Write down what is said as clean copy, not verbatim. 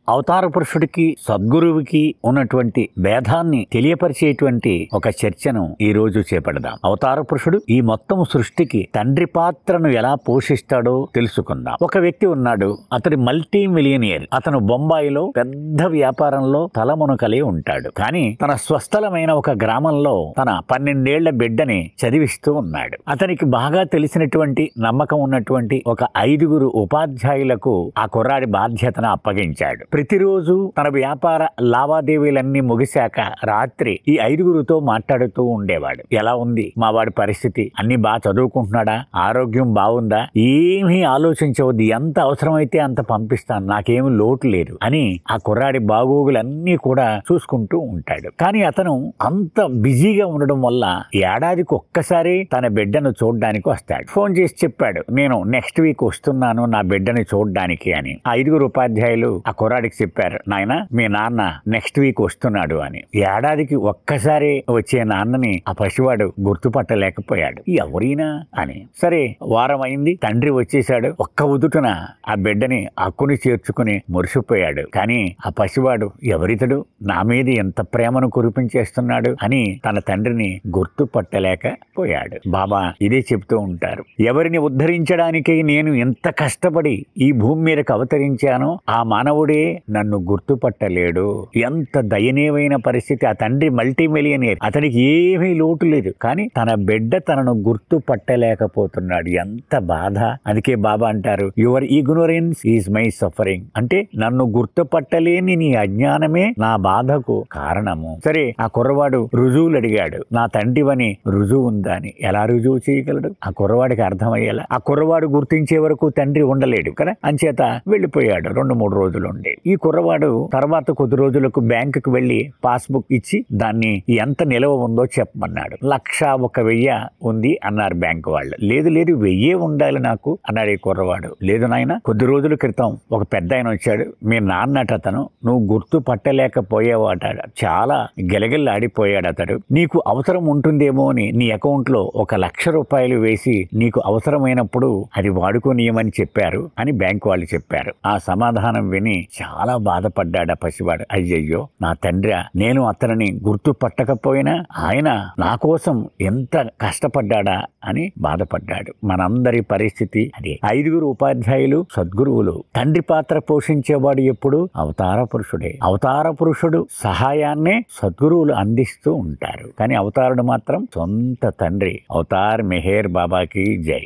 అవతార పురుషుడికి సద్గురువుకి ఉన్నటువంటి భేదాన్ని తెలియపరిచేటువంటి ఒక చర్చను ఈ రోజు చేపడదాం. అవతార పురుషుడు ఈ మొత్తం సృష్టికి తండ్రి పాత్రను ఎలా పోషిస్తాడో తెలుసుకుందాం. ఒక వ్యక్తి ఉన్నాడు, అతడి మల్టీ మిలియనియర్. అతను బొంబాయిలో పెద్ద వ్యాపారంలో తలమునకలే ఉంటాడు. కానీ తన స్వస్థలమైన ఒక గ్రామంలో తన 12 ఏళ్ల బిడ్డని చదివిస్తూ ఉన్నాడు. అతనికి బాగా తెలిసినటువంటి నమ్మకం ఉన్నటువంటి ఒక 5 ఉపాధ్యాయులకు ఆ కుర్రాడి బాధ్యతను అప్పగించాడు. ప్రతిరోజు తన వ్యాపార లావాదేవీలన్నీ ముగిశాక రాత్రి ఈ 5తో మాట్లాడుతూ ఉండేవాడు. ఎలా ఉంది మా వాడి పరిస్థితి, అన్ని బాగా చదువుకుంటున్నాడా, ఆరోగ్యం బాగుందా, ఏమీ ఆలోచించవద్దు, ఎంత అవసరమైతే అంత పంపిస్తాను, నాకేమి లోటు లేదు అని ఆ కుర్రాడి బాగోగులన్నీ కూడా చూసుకుంటూ ఉంటాడు. కానీ అతను అంత బిజీగా ఉండడం వల్ల ఏడాదికి ఒక్కసారి తన బిడ్డను చూడడానికి వస్తాడు. ఫోన్ చేసి చెప్పాడు, నేను నెక్స్ట్ వీక్ వస్తున్నాను నా బిడ్డని చూడడానికి అని. ఆ 5 ఉపాధ్యాయులు ఆ కుర్రాడికి చెప్పారు, నాయనా మీ నాన్న నెక్స్ట్ వీక్ వస్తున్నాడు అని. ఏడాదికి ఒక్కసారి వచ్చే నాన్నని ఆ పసివాడు గుర్తుపట్టలేకపోయాడు. ఎవరైనా అని. సరే వారం అయింది, తండ్రి వచ్చేశాడు. ఒక్క ఉదుటున ఆ బిడ్డని అక్కుని చేర్చుకుని మురిసిపోయాడు. కానీ ఆ పసివాడు ఎవరితడు, నా మీద ఎంత ప్రేమను కురిపించేస్తున్నాడు అని తన తండ్రిని గుర్తుపట్టలేకపోయాడు. బాబా ఇదే చెప్తూ ఉంటారు, ఎవరిని ఉద్ధరించడానికి నేను ఎంత కష్టపడి ఈ భూమి మీదకి అవతరించానో ఆ మానవుడే నన్ను గుర్తుపట్టలేడు. ఎంత దయనీయమైన పరిస్థితి. ఆ తండ్రి మల్టీ మిలియనియర్, అతనికి ఏమీ లోటు లేదు, కానీ తన బిడ్డ తనను గుర్తుపట్టలేకపోతున్నాడు. ఎంత బాధ. అందుకే బాబా అంటారు, your ignorance is my suffering. అంటే నన్ను గుర్తుపట్టలేని నీ అజ్ఞానమే నా బాధకు కారణము. సరే ఆ కుర్రవాడు రుజువులు అడిగాడు, నా తండ్రివని రుజువు ఉందా అని. ఎలా రుజువు చేయగలడు? ఆ కుర్రవాడికి అర్థమయ్యేలా. ఆ కుర్రవాడు గుర్తించే వరకు తండ్రి ఉండలేడు కదా, అంచేత వెళ్ళిపోయాడు. 2-3 రోజులు ఉండి ఈ కుర్రవాడు తర్వాత కొద్ది రోజులకు బ్యాంకుకి వెళ్లి పాస్బుక్ ఇచ్చి దాన్ని ఎంత నిలవ ఉందో చెప్పమన్నాడు. 1,01,000 ఉంది అన్నారు బ్యాంకు వాళ్ళు. లేదు 1,000 ఉండాలి నాకు అన్నాడు ఈ కుర్రవాడు. లేదు నాయన, కొద్ది రోజుల క్రితం ఒక పెద్ద ఆయన వచ్చాడు, మీ నాన్నట అతను, నువ్వు గుర్తు పట్టలేకపోయావాట, చాలా గెలగెల్లాడిపోయాడు అతడు, నీకు అవసరం ఉంటుందేమో అని నీ అకౌంట్ లో 1,00,000 రూపాయలు వేసి నీకు అవసరమైనప్పుడు అది వాడుకోనియమని చెప్పారు అని బ్యాంకు వాళ్ళు చెప్పారు. ఆ సమాధానం విని చాలా బాధపడ్డాడు ఆ పసివాడు. అయ్యయ్యో నా తండ్రి, నేను అతనిని గుర్తుపట్టకపోయినా ఆయన నా కోసం ఎంత కష్టపడ్డాడా అని బాధపడ్డాడు. మనందరి పరిస్థితి అదే. 5 ఉపాధ్యాయులు సద్గురువులు. తండ్రి పాత్ర పోషించేవాడు ఎప్పుడు అవతార పురుషుడే. అవతార పురుషుడు సహాయాన్నే సద్గురువులు అందిస్తూ ఉంటారు. కానీ అవతారుడు మాత్రం సొంత తండ్రి. అవతార్ మెహర్ బాబాకి జై.